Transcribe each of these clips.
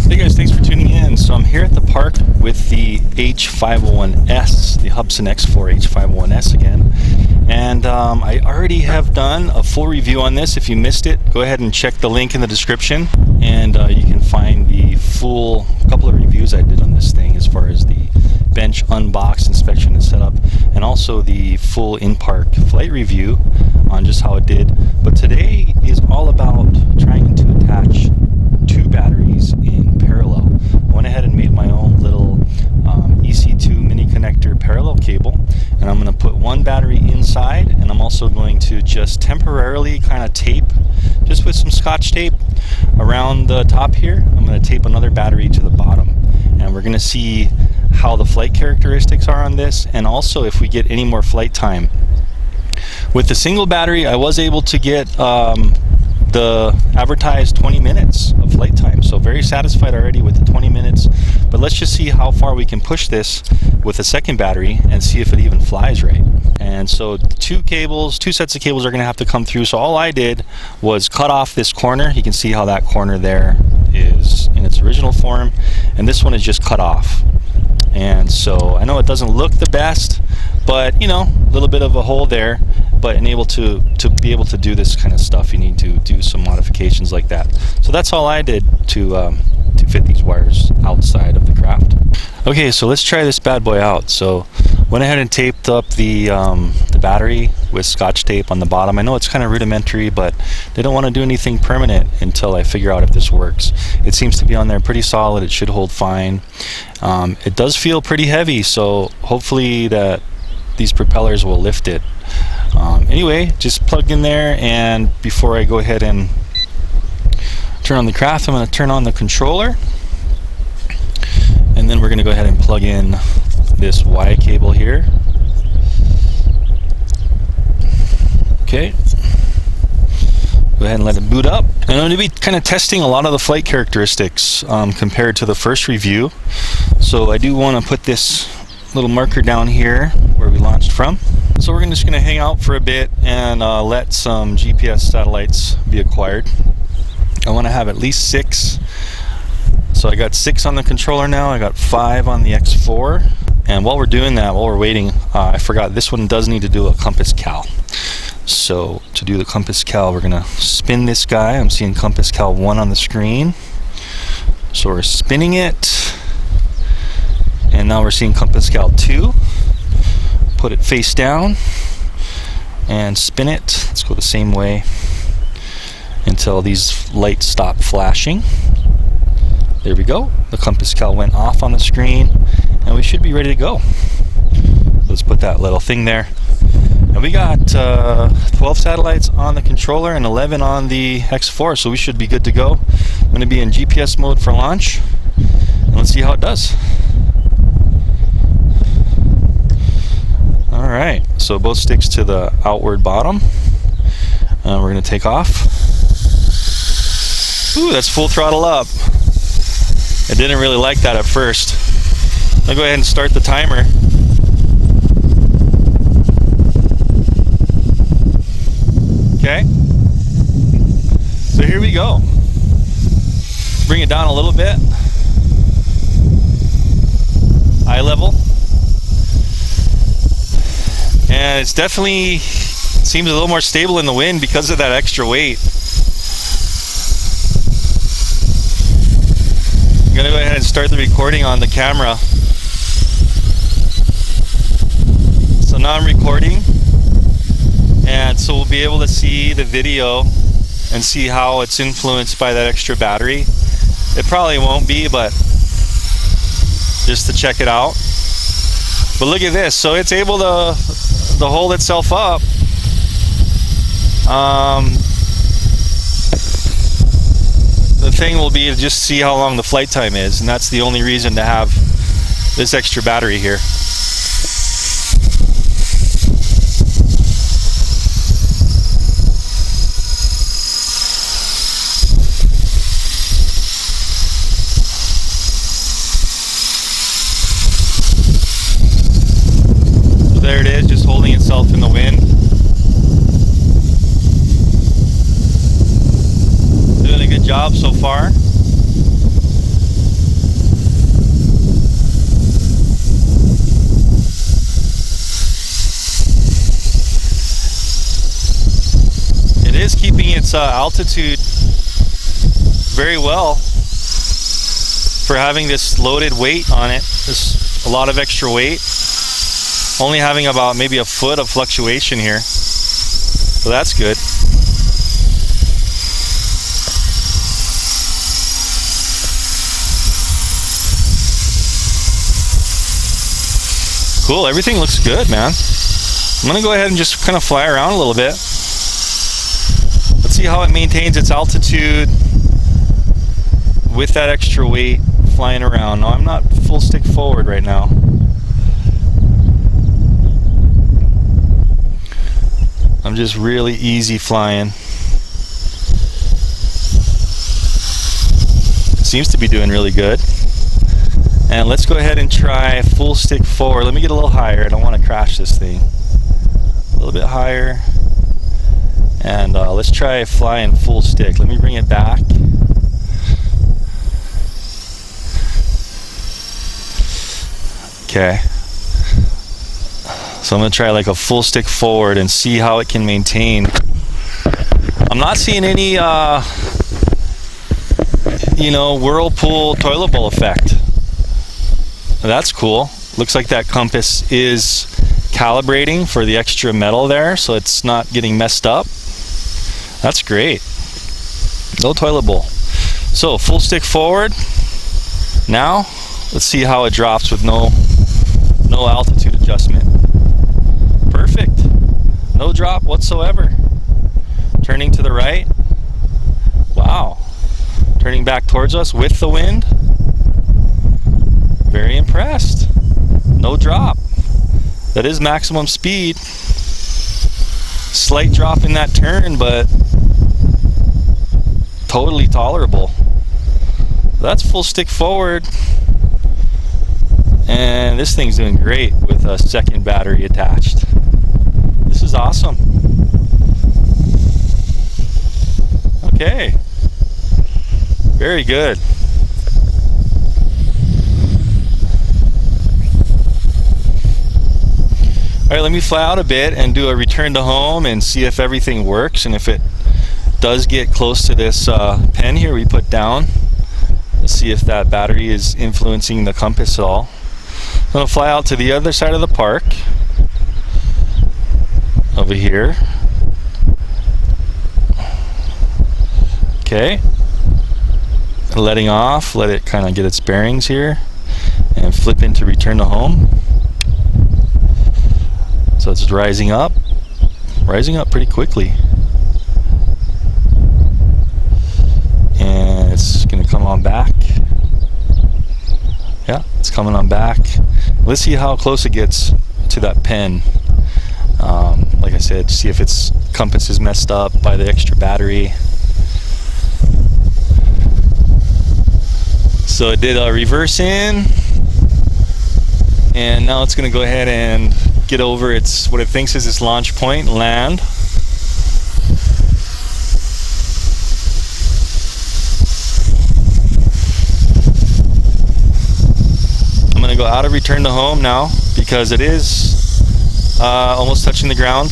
Hey guys, thanks for tuning in. So I'm here at the park with the H501s, the HUBSAN X4 H501s again. And I already have done a full review on this. If you missed it, go ahead and check the link in the description, and you can find the full couple of reviews I did on this thing as far as the bench unbox, inspection, and setup, and also the full in-park flight review on just how it did. But today is all about trying to attach two batteries in parallel. I went ahead and made my own little EC2 mini connector parallel cable, and I'm going to put one battery inside, and I'm also going to just temporarily kind of tape, just with some scotch tape around the top here. I'm going to tape another battery to the bottom, and we're going to see how the flight characteristics are on this, and also if we get any more flight time. With the single battery, I was able to get the advertised 20 minutes of flight time, so very satisfied already with the 20 minutes. But let's just see how far we can push this with a second battery and see if it even flies right. And so two sets of cables are going to have to come through. So all I did was cut off this corner. You can see how that corner there is in its original form, and this one is just cut off. And so I know it doesn't look the best, but you know, a little bit of a hole there. But to be able to do this kind of stuff, you need to do some modifications like that. So that's all I did to fit these wires outside of the craft. Okay, so let's try this bad boy out. So went ahead and taped up the battery with scotch tape on the bottom. I know it's kind of rudimentary, but they don't want to do anything permanent until I figure out if this works. It seems to be on there pretty solid. It should hold fine. It does feel pretty heavy, so hopefully that these propellers will lift it. Anyway, just plug in there, and before I go ahead and turn on the craft, I'm going to turn on the controller, and then we're going to go ahead and plug in this Y cable here. Okay, go ahead and let it boot up. And I'm going to be kind of testing a lot of the flight characteristics compared to the first review. So I do want to put this little marker down here where we launched from. So we're just going to hang out for a bit and let some GPS satellites be acquired. I want to have at least 6. So I got 6 on the controller now. I got 5 on the X4. And while we're doing that, while we're waiting, I forgot this one does need to do a compass cal. So to do the compass cal, we're going to spin this guy. I'm seeing compass cal 1 on the screen. So we're spinning it. And now we're seeing compass cal 2. Put it face down and spin it. Let's go the same way until these lights stop flashing. There we go. The compass cal went off on the screen, and we should be ready to go. Let's put that little thing there. And we got 12 satellites on the controller and 11 on the X4, so we should be good to go. I'm going to be in GPS mode for launch, and let's see how it does. Alright, so both sticks to the outward bottom. We're going to take off. Ooh, that's full throttle up. I didn't really like that at first. I'll go ahead and start the timer. Okay. So here we go. Bring it down a little bit. Eye level. And it's definitely seems a little more stable in the wind because of that extra weight. I'm gonna go ahead and start the recording on the camera. So now I'm recording, and so we'll be able to see the video and see how it's influenced by that extra battery. It probably won't be, but just to check it out. But look at this, so it's able to hold itself up. The thing will be to just see how long the flight time is, and that's the only reason to have this extra battery here. So there it is, just holding itself in the wind. Doing a good job so far. its altitude very well for having this loaded weight on it. There's a lot of extra weight. Only having about maybe a foot of fluctuation here. So that's good. Cool, everything looks good, man. I'm gonna go ahead and just kind of fly around a little bit. Let's see how it maintains its altitude with that extra weight flying around. No, I'm not full stick forward right now. I'm just really easy flying. Seems to be doing really good. And let's go ahead and try full stick forward. Let me get a little higher. I don't want to crash this thing. A little bit higher. And let's try flying full stick. Let me bring it back. Okay. So I'm going to try like a full stick forward and see how it can maintain. I'm not seeing any, whirlpool toilet bowl effect. That's cool. Looks like that compass is calibrating for the extra metal there, so it's not getting messed up. That's great. No toilet bowl. So full stick forward. Now let's see how it drops with no altitude adjustment. Perfect. No drop whatsoever. Turning to the right. Wow. Turning back towards us with the wind. Very impressed. No drop. That is maximum speed. Slight drop in that turn, but totally tolerable. That's full stick forward. And this thing's doing great with a second battery attached. This is awesome. Okay. Very good. Alright, let me fly out a bit and do a return to home and see if everything works, and if it does get close to this pen here we put down. Let's see if that battery is influencing the compass at all. I'm going to fly out to the other side of the park. Over here. Okay. Letting off, let it kind of get its bearings here, and flip into return to home. So it's rising up pretty quickly. And it's going to come on back. Yeah, it's coming on back. Let's see how close it gets to that pen. Like I said, see if its compass is messed up by the extra battery. So it did a reverse in, and now it's going to go ahead and get over its what it thinks is its launch point, land. I'm going to go out of return to home now because it is almost touching the ground.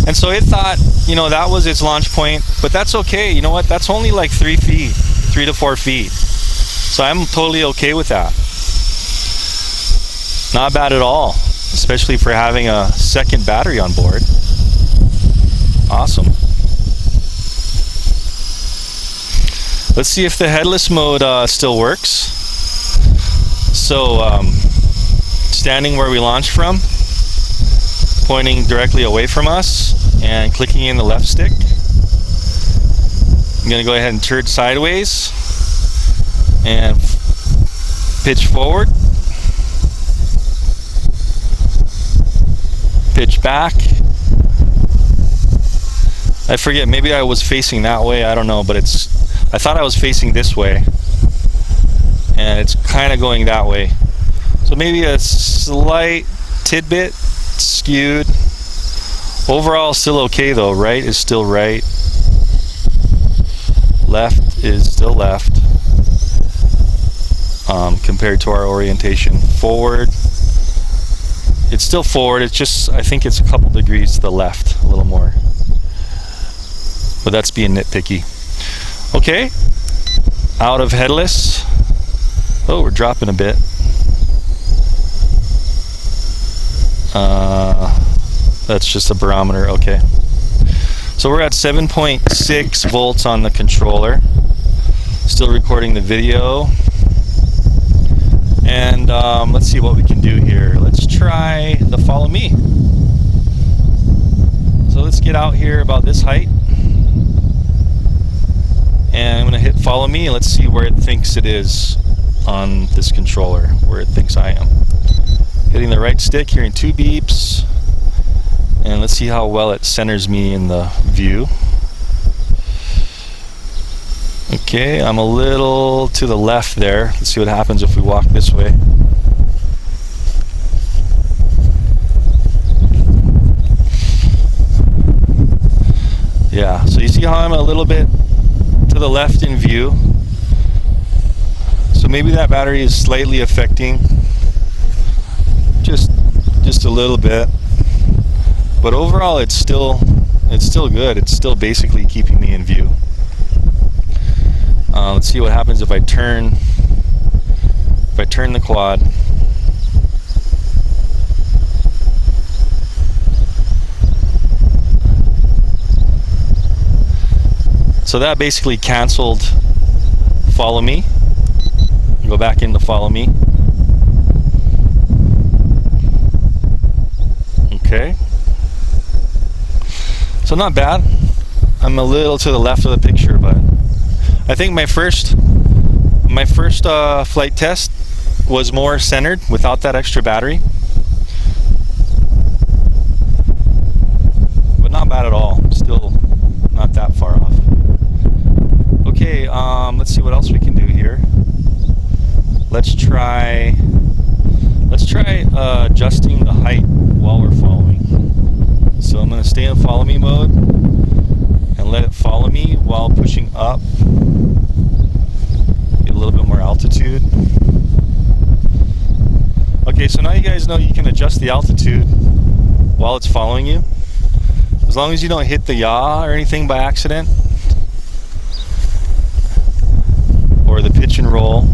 And so it thought, that was its launch point, but that's okay. You know what? That's only like 3 to 4 feet. So I'm totally okay with that. Not bad at all, especially for having a second battery on board. Awesome. Let's see if the headless mode still works. So standing where we launched from, pointing directly away from us and clicking in the left stick. I'm going to go ahead and turn sideways and pitch forward, pitch back. I forget, maybe I was facing that way, I don't know, but I thought I was facing this way, and it's kind of going that way. So maybe a slight tidbit skewed. Overall still okay though. Right is still right, left is still left. Compared to our orientation. Forward, it's still forward, it's just, I think it's a couple degrees to the left, a little more. but that's being nitpicky. Okay, out of headless. Oh, we're dropping a bit. That's just a barometer. Okay, so we're at 7.6 volts on the controller. Still recording the video. And let's see what we can do here. Let's try the follow me. So let's get out here about this height. And I'm going to hit follow me. Let's see where it thinks it is on this controller, where it thinks I am. Hitting the right stick, hearing 2 beeps. And let's see how well it centers me in the view. Okay, I'm a little to the left there. Let's see what happens if we walk this way. Yeah, so you see how I'm a little bit to the left in view. So maybe that battery is slightly affecting, just a little bit. But overall, it's still good. It's still basically keeping me in view. Let's see what happens if I turn the quad. So that basically canceled follow me. Go back into follow me. Okay. So not bad. I'm a little to the left of the picture, but I think my first flight test was more centered without that extra battery, but not bad at all. Still not that far off. Okay, let's see what else we can do here. Let's try adjusting the height while we're following. So I'm going to stay in follow me mode and let it follow me while pushing up. Get a little bit more altitude. Okay, so now you guys know you can adjust the altitude while it's following you. As long as you don't hit the yaw or anything by accident, or the pitch and roll,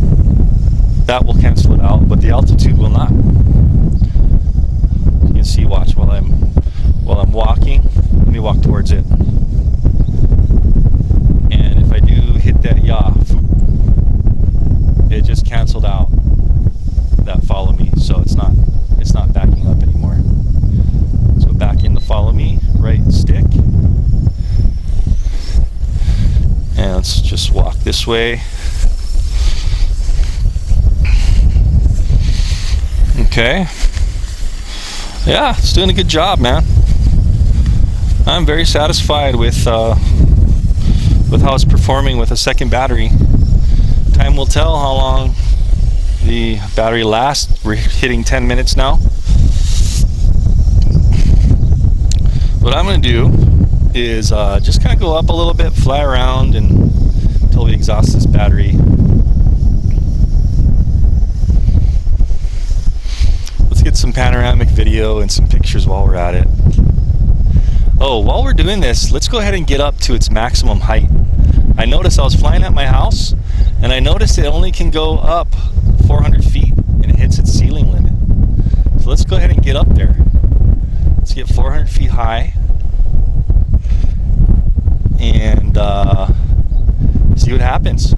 that will cancel it out, but the altitude will not. You can see, watch, while I'm walking, let me walk towards it. And if I do hit that yaw, it just canceled out that follow me, so it's not backing up anymore. Let's go back into follow me, right stick. And let's just walk this way. Okay. Yeah, it's doing a good job, man. I'm very satisfied with how it's performing with a second battery. Time will tell how long the battery lasts. We're hitting 10 minutes now. What I'm going to do is just kind of go up a little bit, fly around until we exhaust this battery. Let's get some panoramic video and some pictures while we're at it. Oh, while we're doing this, let's go ahead and get up to its maximum height. I noticed I was flying at my house, and I noticed it only can go up 400 feet, and it hits its ceiling limit. So let's go ahead and get up there. Let's get 400 feet high, and see what happens.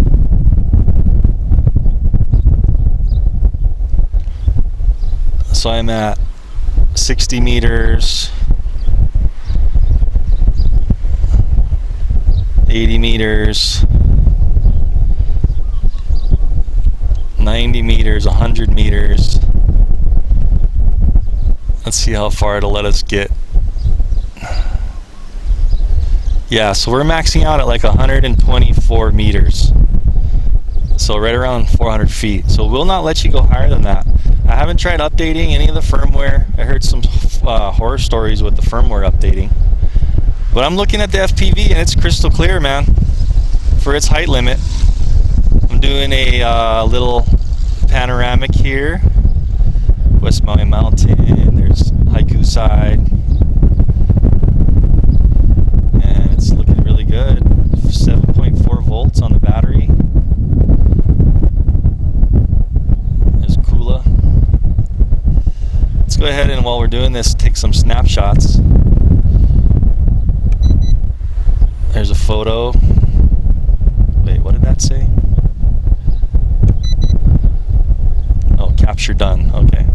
So I'm at 60 meters, 80 meters, 90 meters, 100 meters. Let's see how far it'll let us get. Yeah, so we're maxing out at like 124 meters. So right around 400 feet. So we'll not let you go higher than that. I haven't tried updating any of the firmware. I heard some horror stories with the firmware updating. But I'm looking at the FPV and it's crystal clear, man, for its height limit. I'm doing a little panoramic here. West Maui Mountain, there's Haiku side. And it's looking really good. good. 7.4 volts on the battery. There's Kula. Let's go ahead and while we're doing this, take some snapshots. There's a photo. Wait, what did that say? Oh, capture done. Okay.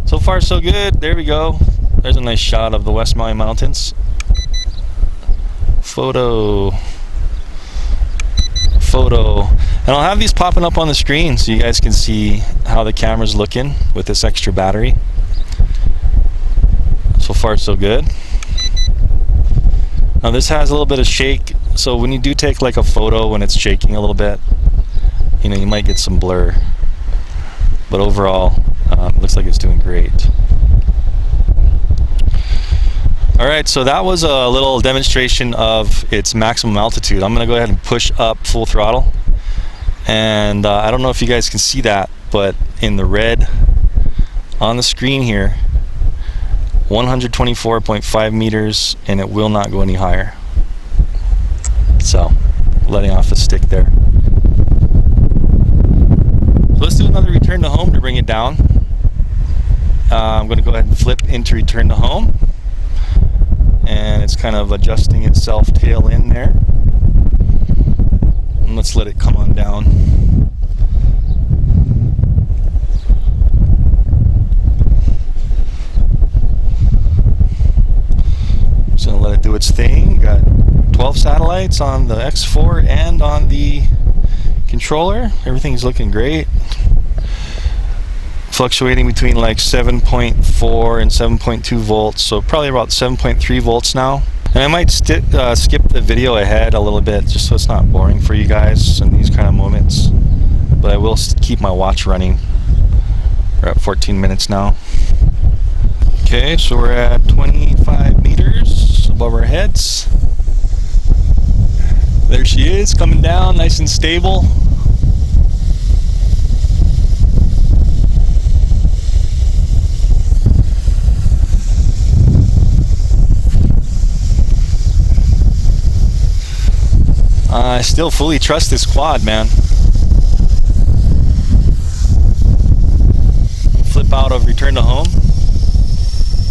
So far, so good. There we go. There's a nice shot of the West Maui Mountains. Photo. And I'll have these popping up on the screen so you guys can see how the camera's looking with this extra battery. So far, so good. Now this has a little bit of shake, so when you do take like a photo when it's shaking a little bit, you know, you might get some blur. But overall, it looks like it's doing great. Alright, so that was a little demonstration of its maximum altitude. I'm going to go ahead and push up full throttle. And I don't know if you guys can see that, but in the red on the screen here, 124.5 meters, and it will not go any higher. So, letting off the stick there. So let's do another return to home to bring it down. I'm going to go ahead and flip into return to home. And it's kind of adjusting itself tail in there. And let's let it come on down. Just gonna let it do its thing. Got 12 satellites on the X4 and on the controller. Everything's looking great. Fluctuating between like 7.4 and 7.2 volts, so probably about 7.3 volts now. And I might skip the video ahead a little bit just so it's not boring for you guys in these kind of moments. But I will keep my watch running. We're at 14 minutes now. Okay, so we're at 25 meters above our heads. There she is, coming down nice and stable. I still fully trust this quad, man. Flip out of return to home,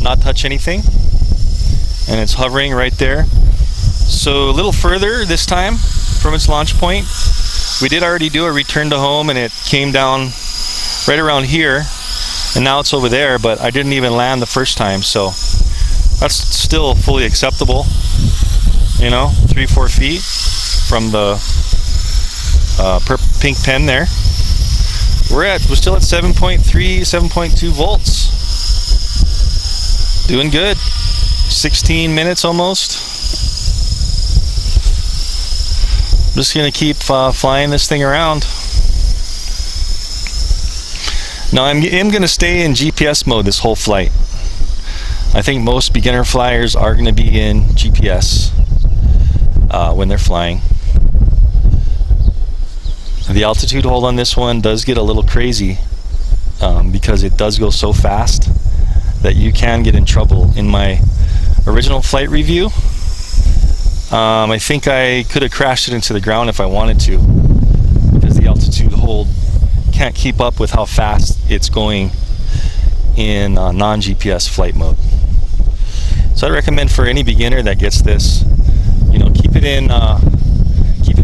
not touch anything, and it's hovering right there. So a little further this time from its launch point. We did already do a return to home, and it came down right around here, and now it's over there, but I didn't even land the first time, so that's still fully acceptable. You know, 3-4 feet from the pink pen there. We're still at 7.3, 7.2 volts. Doing good. 16 minutes almost. I'm just gonna keep flying this thing around. Now I'm gonna stay in GPS mode this whole flight. I think most beginner flyers are gonna be in GPS when they're flying. The altitude hold on this one does get a little crazy because it does go so fast that you can get in trouble. In my original flight review, I think I could have crashed it into the ground if I wanted to, because the altitude hold can't keep up with how fast it's going in non-GPS flight mode. So I recommend for any beginner that gets this, you know, keep it in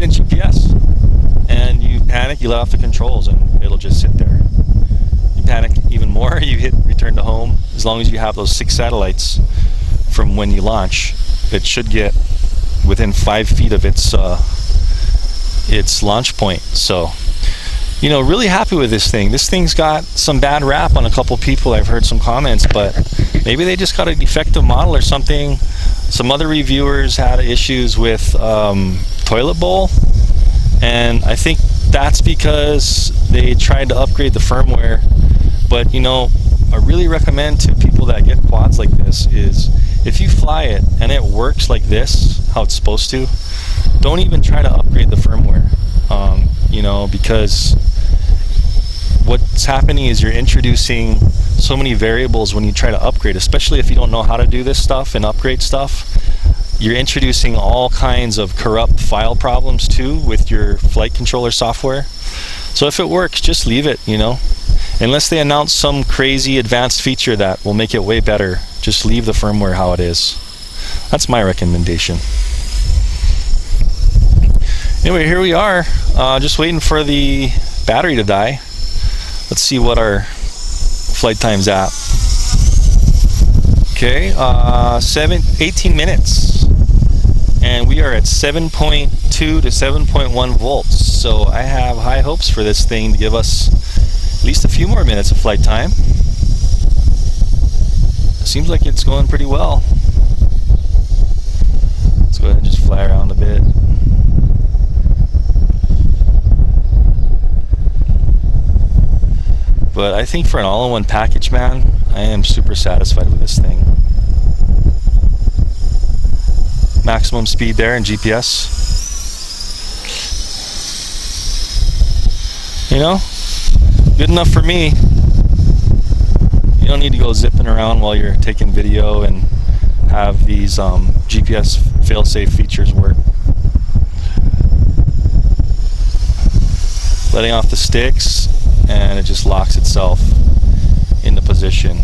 GPS. And you panic, you let off the controls, and it'll just sit there. You panic even more, you hit return to home. As long as you have those 6 satellites from when you launch, it should get within 5 feet of its launch point. So, you know, really happy with this thing. This thing's got some bad rap on a couple people. I've heard some comments, but maybe they just got a defective model or something. Some other reviewers had issues with toilet bowl. And I think that's because they tried to upgrade the firmware. But, you know, I really recommend to people that get quads like this is if you fly it and it works like this, how it's supposed to, don't even try to upgrade the firmware. You know, because what's happening is you're introducing so many variables when you try to upgrade, especially if you don't know how to do this stuff and upgrade stuff. you're introducing all kinds of corrupt file problems too with your flight controller software. So if it works, just leave it, you know. Unless they announce some crazy advanced feature that will make it way better, just leave the firmware how it is. That's my recommendation. Anyway, here we are, just waiting for the battery to die. Let's see what our flight time's at. Okay, 18 minutes. And we are at 7.2 to 7.1 volts. So I have high hopes for this thing to give us at least a few more minutes of flight time. Seems like it's going pretty well. Let's go ahead and just fly around a bit. But I think for an all-in-one package, man, I am super satisfied with this thing. Maximum speed there in GPS. You know, good enough for me. You don't need to go zipping around while you're taking video and have these GPS fail-safe features work. Letting off the sticks, and it just locks itself into position.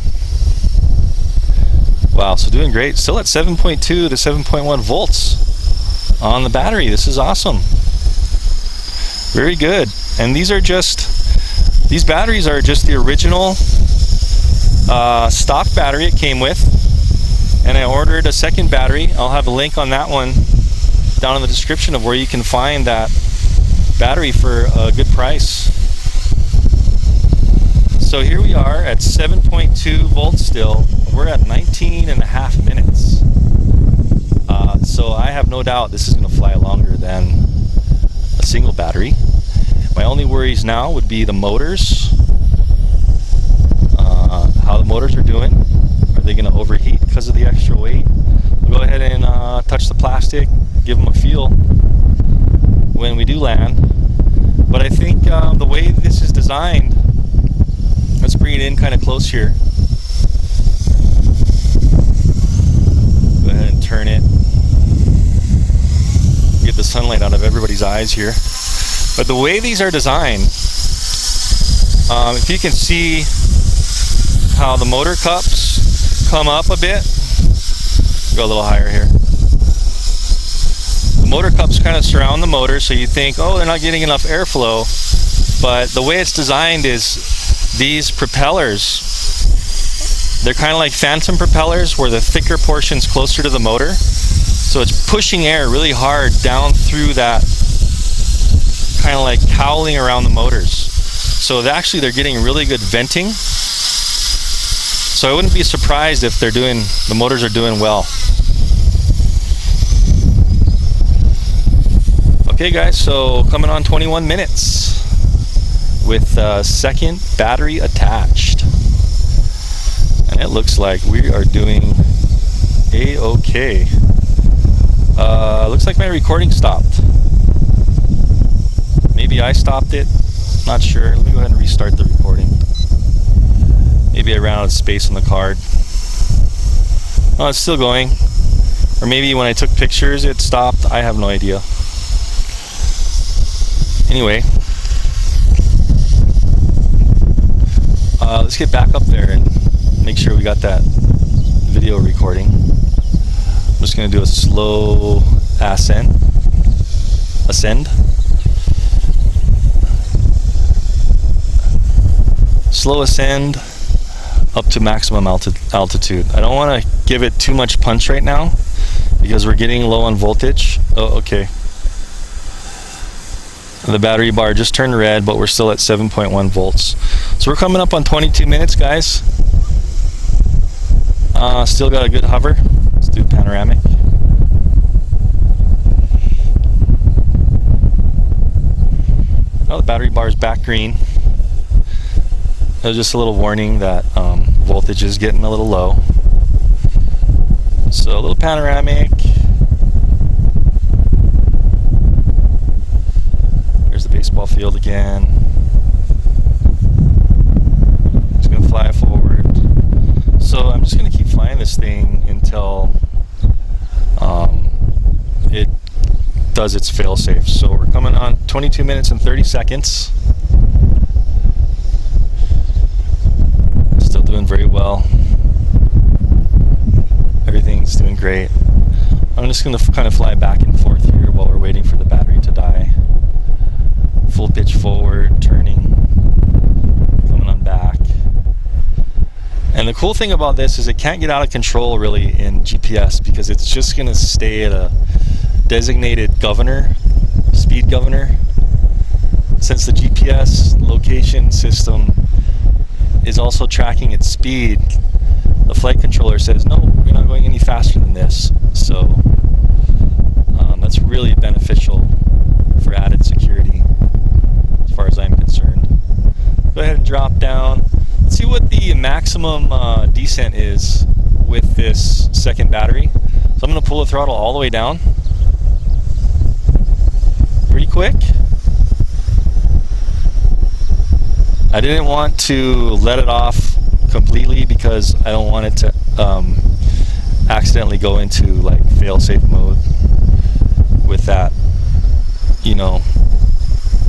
Wow, so doing great. Still at 7.2 to 7.1 volts on the battery. This is awesome. Very good. And these batteries are just the original stock battery it came with. And I ordered a second battery. I'll have a link on that one down in the description of where you can find that battery for a good price. So here we are at 7.2 volts still. We're at 19 and a half minutes. So I have no doubt this is going to fly longer than a single battery. My only worries now would be the motors. How the motors are doing. Are they going to overheat because of the extra weight? We'll go ahead and touch the plastic, give them a feel when we do land. But I think the way this is designed, let's bring it in kind of close here. Go ahead and turn it. Get the sunlight out of everybody's eyes here. But the way these are designed, if you can see how the motor cups come up a bit. Go a little higher here. The motor cups kind of surround the motor, so you think, oh, they're not getting enough airflow. But the way it's designed is these propellers, they're kind of like phantom propellers where the thicker portion's closer to the motor. So it's pushing air really hard down through that, kind of like cowling around the motors. So actually they're getting really good venting. So I wouldn't be surprised if the motors are doing well. Okay guys, so coming on 21 minutes with a second battery attached. And it looks like we are doing a-okay. Looks like my recording stopped. Maybe I stopped it, not sure. Let me go ahead and restart the recording. Maybe I ran out of space on the card. Oh, it's still going. Or maybe when I took pictures it stopped. I have no idea. Anyway, let's get back up there and make sure we got that video recording. I'm just going to do a slow ascend. Slow ascend up to maximum altitude. I don't want to give it too much punch right now because we're getting low on voltage. Oh, okay. The battery bar just turned red, but we're still at 7.1 volts. So we're coming up on 22 minutes, guys. Still got a good hover. Let's do panoramic. Oh, the battery bar is back green. There's just a little warning that voltage is getting a little low. So a little panoramic. Here's the baseball field again. Just gonna fly forward. So I'm just gonna keep flying this thing until does its fail-safe. So we're coming on 22 minutes and 30 seconds. Still doing very well. Everything's doing great. I'm just going to kind of fly back and forth here while we're waiting for the battery to die. Full pitch forward, turning, coming on back. And the cool thing about this is it can't get out of control really in GPS, because it's just going to stay at a designated governor, speed governor. Since the GPS location system is also tracking its speed, the flight controller says, no, you're not going any faster than this. So that's really beneficial for added security as far as I'm concerned. Go ahead and drop down. Let's see what the maximum descent is with this second battery. So I'm going to pull the throttle all the way down. Pretty quick. I didn't want to let it off completely because I don't want it to accidentally go into like fail-safe mode with that, you know,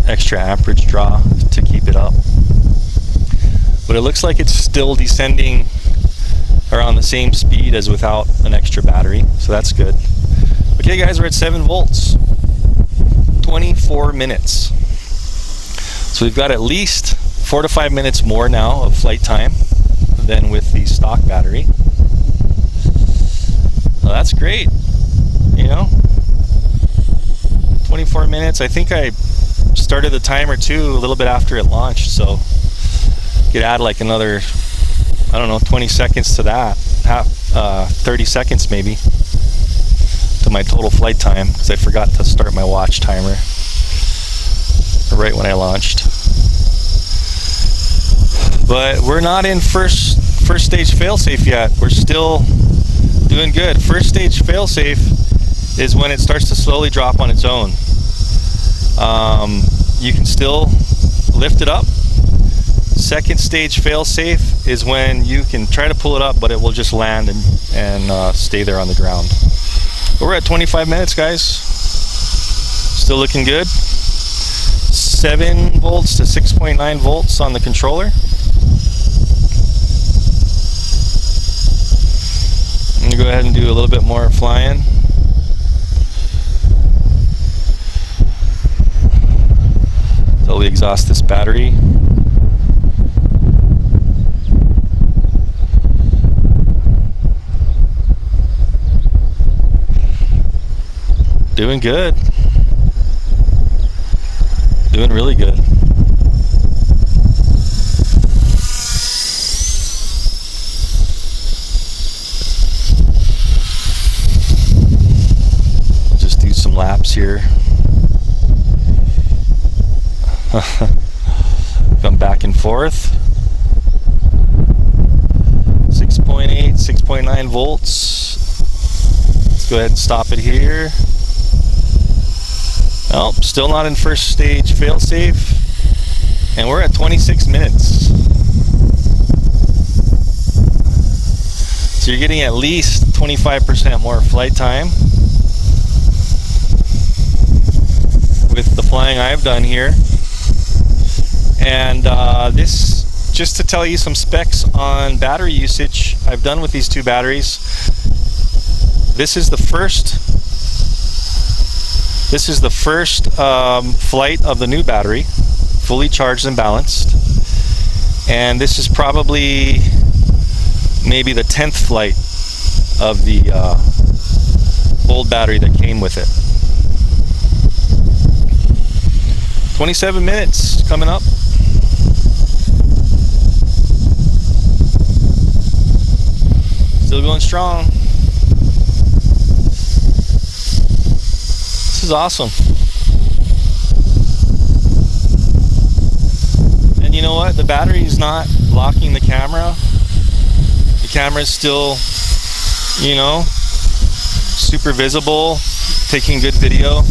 extra amperage draw to keep it up. But it looks like it's still descending around the same speed as without an extra battery, so that's good. Okay guys, we're at 7 volts, 24 minutes. So we've got at least 4 to 5 minutes more now of flight time than with the stock battery. Well, that's great, you know. 24 minutes. I think I started the timer too a little bit after it launched, so could add like another, I don't know, 20 seconds to that, 30 seconds maybe to my total flight time, because I forgot to start my watch timer right when I launched. But we're not in first stage failsafe yet. We're still doing good. First stage failsafe is when it starts to slowly drop on its own. You can still lift it up. Second stage failsafe is when you can try to pull it up, but it will just land and stay there on the ground. But we're at 25 minutes, guys. Still looking good. 7 volts to 6.9 volts on the controller. I'm going to go ahead and do a little bit more flying. Until we exhaust this battery. Doing good. Doing really good. Just do some laps here. Come back and forth. 6.8, 6.9 volts. Let's go ahead and stop it here. Oh, still not in first stage failsafe, and we're at 26 minutes. So you're getting at least 25% more flight time with the flying I've done here. And this, just to tell you some specs on battery usage I've done with these two batteries. This is the first flight of the new battery, fully charged and balanced. And this is probably maybe the 10th flight of the old battery that came with it. 27 minutes coming up. Still going strong. This is awesome. And you know what? The battery is not blocking the camera. The camera is still, you know, super visible, taking good video.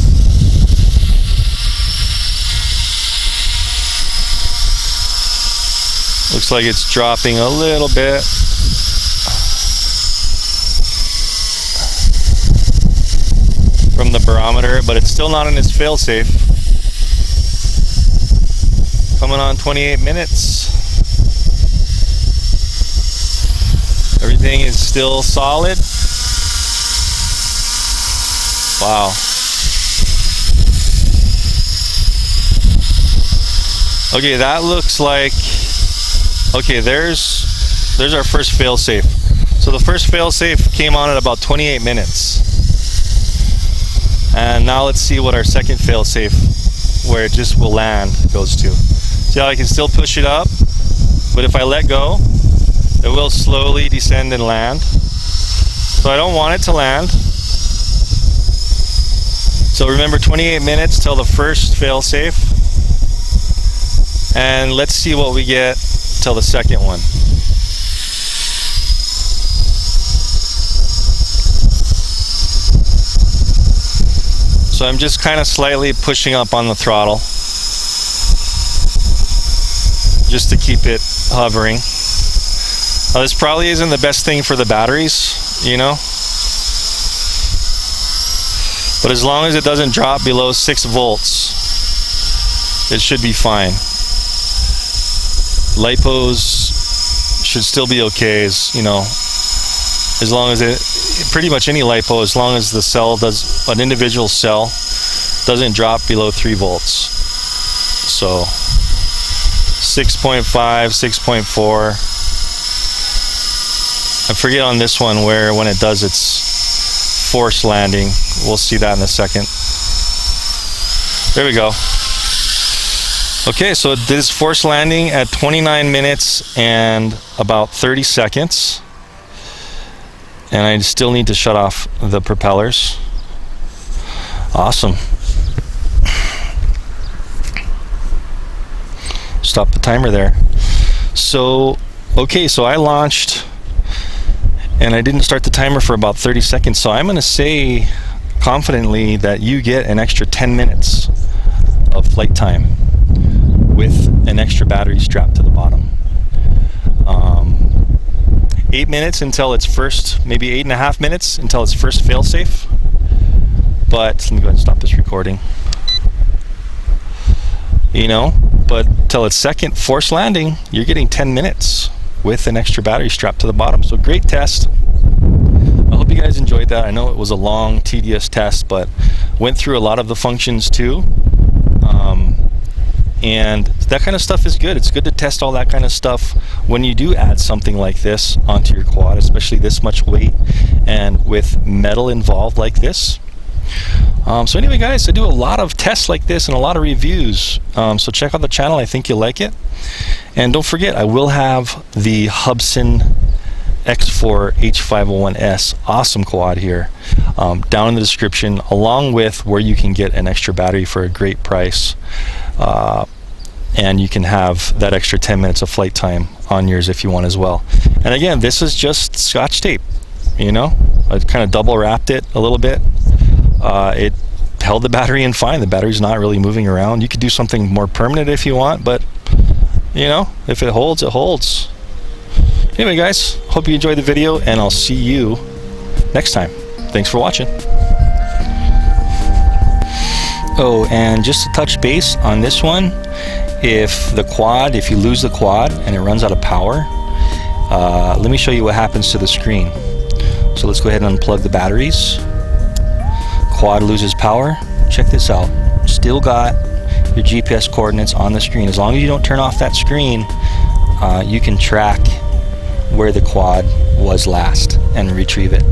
Looks like it's dropping a little bit. From the barometer, but it's still not in its fail-safe. Coming on 28 minutes. Everything is still solid. Wow. Okay, that looks like, okay, there's our first fail-safe. So the first fail-safe came on at about 28 minutes. And now let's see what our second fail-safe, where it just will land, goes to. See how I can still push it up, but if I let go, it will slowly descend and land. So I don't want it to land. So remember, 28 minutes till the first fail-safe. And let's see what we get till the second one. So I'm just kind of slightly pushing up on the throttle just to keep it hovering. Now, this probably isn't the best thing for the batteries, you know, but as long as it doesn't drop below 6 volts, it should be fine. Lipos should still be okay, you know, as long as it, pretty much any lipo, as long as the cell does, an individual cell doesn't drop below 3 volts. So 6.5, 6.4. I forget on this one where when it does its force landing. We'll see that in a second. There we go. Okay, so it did its force landing at 29 minutes and about 30 seconds. And I still need to shut off the propellers. Awesome. Stop the timer there. So, okay, so I launched and I didn't start the timer for about 30 seconds. So I'm going to say confidently that you get an extra 10 minutes of flight time with an extra battery strapped to the bottom. 8 minutes until its first, maybe 8.5 minutes until its first fail-safe. But let me go ahead and stop this recording. You know, but till its second force landing, you're getting 10 minutes with an extra battery strapped to the bottom. So great test. I hope you guys enjoyed that. I know it was a long, tedious test, but went through a lot of the functions too. And that kind of stuff is good. It's good to test all that kind of stuff when you do add something like this onto your quad, especially this much weight and with metal involved like this. So anyway, guys, I do a lot of tests like this and a lot of reviews. So check out the channel. I think you'll like it. And don't forget, I will have the HUBSAN X4 H501s awesome quad here down in the description, along with where you can get an extra battery for a great price. And you can have that extra 10 minutes of flight time on yours if you want as well. And again, this is just Scotch tape, you know. I kind of double wrapped it a little bit. It held the battery in fine. The battery's not really moving around. You could do something more permanent if you want, but you know, if it holds, it holds. Anyway, guys, hope you enjoyed the video, and I'll see you next time. Thanks for watching. Oh, and just to touch base on this one, if you lose the quad and it runs out of power, let me show you what happens to the screen. So let's go ahead and unplug the batteries. Quad loses power. Check this out. Still got your GPS coordinates on the screen. As long as you don't turn off that screen, you can track where the quad was last and retrieve it.